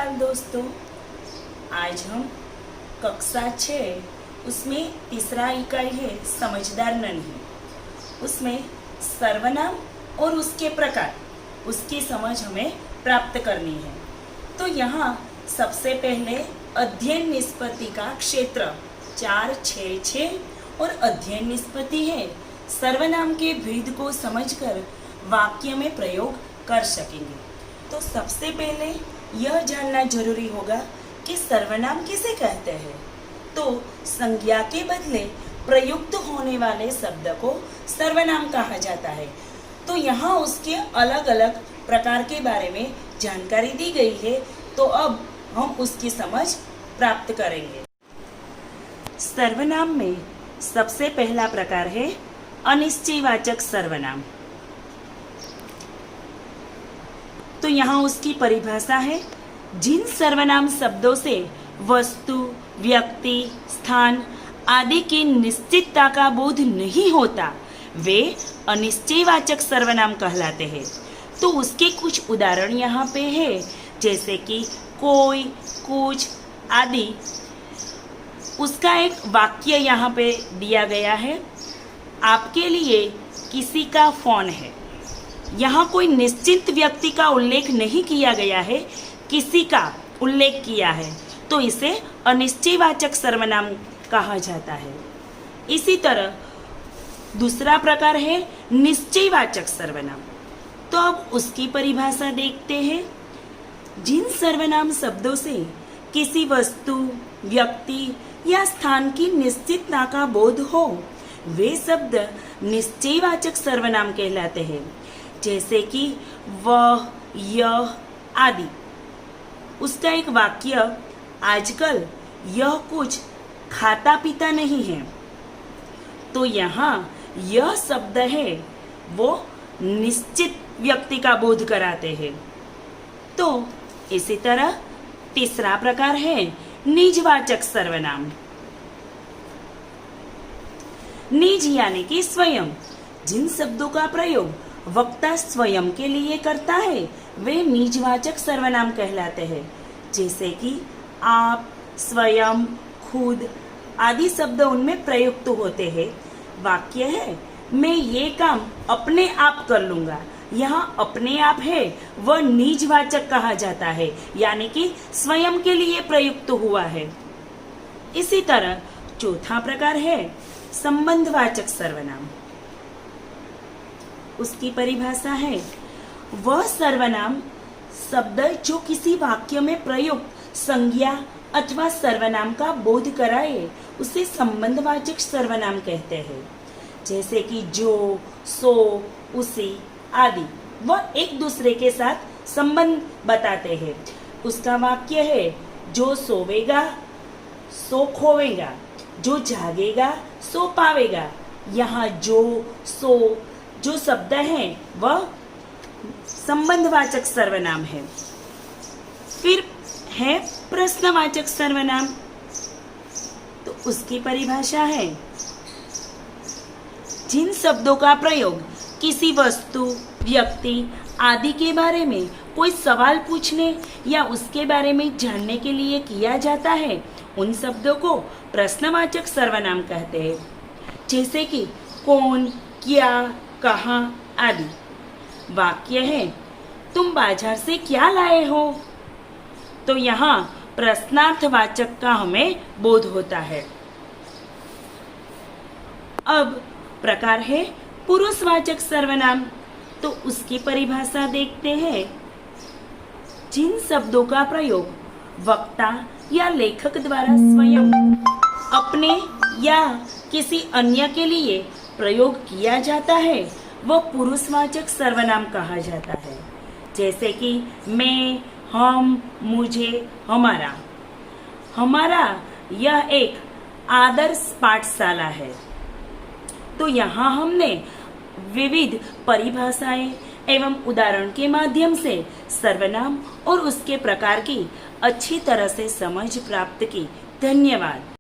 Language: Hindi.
नमस्कार दोस्तों, आज हम कक्षा 6 उसमें तीसरा इकाई है समझदार नहीं। उसमें सर्वनाम और उसके प्रकार उसकी समझ हमें प्राप्त करनी है। तो यहाँ सबसे पहले अध्ययन निष्पत्ति का क्षेत्र 4, 6, 6 और अध्ययन निष्पत्ति है। सर्वनाम के भेद को समझकर वाक्य में प्रयोग कर सकेंगे। तो सबसे पहले यह जानना जरूरी होगा कि सर्वनाम किसे कहते हैं। तो संज्ञा के बदले प्रयुक्त होने वाले शब्द को सर्वनाम कहा जाता है। तो यहाँ उसके अलग अलग प्रकार के बारे में जानकारी दी गई है। तो अब हम उसकी समझ प्राप्त करेंगे। सर्वनाम में सबसे पहला प्रकार है अनिश्चयवाचक सर्वनाम। तो यहाँ उसकी परिभाषा है, जिन सर्वनाम शब्दों से वस्तु, व्यक्ति, स्थान आदि की निश्चितता का बोध नहीं होता वे अनिश्चयवाचक सर्वनाम कहलाते हैं। तो उसके कुछ उदाहरण यहाँ पे है, जैसे कि कोई, कुछ आदि। उसका एक वाक्य यहाँ पे दिया गया है, आपके लिए किसी का फोन है। यहाँ कोई निश्चित व्यक्ति का उल्लेख नहीं किया गया है, किसी का उल्लेख किया है, तो इसे अनिश्चयवाचक सर्वनाम कहा जाता है। इसी तरह दूसरा प्रकार है निश्चयवाचक सर्वनाम। तो अब उसकी परिभाषा देखते हैं। जिन सर्वनाम शब्दों से किसी वस्तु, व्यक्ति या स्थान की निश्चितता का बोध हो वे शब्द निश्चयवाचक सर्वनाम कहलाते हैं, जैसे कि वह, यह आदि। उसका एक वाक्य, आजकल यह कुछ खाता पीता नहीं है। तो यहाँ यह शब्द है वो निश्चित व्यक्ति का बोध कराते हैं। तो इसी तरह तीसरा प्रकार है निजवाचक सर्वनाम। निज यानी कि स्वयं। जिन शब्दों का प्रयोग वक्ता स्वयं के लिए करता है वे निजवाचक सर्वनाम कहलाते हैं, जैसे कि आप, स्वयं, खुद आदि शब्द उनमें प्रयुक्त होते हैं। वाक्य है, मैं ये काम अपने आप कर लूंगा। यहाँ अपने आप है वह निजवाचक कहा जाता है, यानी कि स्वयं के लिए प्रयुक्त हुआ है। इसी तरह चौथा प्रकार है संबंधवाचक सर्वनाम। उसकी परिभाषा है, वह सर्वनाम शब्द जो किसी वाक्य में प्रयुक्त संज्ञा अथवा सर्वनाम का बोध कराए उसे संबंधवाचक सर्वनाम कहते हैं, जैसे कि जो, सो, उसी आदि। वह एक दूसरे के साथ संबंध बताते हैं। उसका वाक्य है, जो सोवेगा सो खोवेगा, जो जागेगा सो पावेगा। यहाँ जो, सो जो शब्द है वह संबंधवाचक सर्वनाम है। फिर है प्रश्नवाचक सर्वनाम। तो उसकी परिभाषा है, जिन शब्दों का प्रयोग किसी वस्तु, व्यक्ति आदि के बारे में कोई सवाल पूछने या उसके बारे में जानने के लिए किया जाता है उन शब्दों को प्रश्नवाचक सर्वनाम कहते हैं, जैसे कि कौन, क्या, कहाँ आदि। वाक्य है, तुम बाजार से क्या लाए हो। तो यहाँ प्रश्नार्थवाचक का हमें बोध होता है। अब प्रकार है पुरुषवाचक सर्वनाम। तो उसकी परिभाषा देखते हैं। जिन शब्दों का प्रयोग वक्ता या लेखक द्वारा स्वयं, अपने या किसी अन्य के लिए प्रयोग किया जाता है वह पुरुषवाचक सर्वनाम कहा जाता है, जैसे कि मैं, हम, मुझे, हमारा। हमारा यह एक आदर्श पाठशाला है। तो यहाँ हमने विविध परिभाषाएं एवं उदाहरण के माध्यम से सर्वनाम और उसके प्रकार की अच्छी तरह से समझ प्राप्त की। धन्यवाद।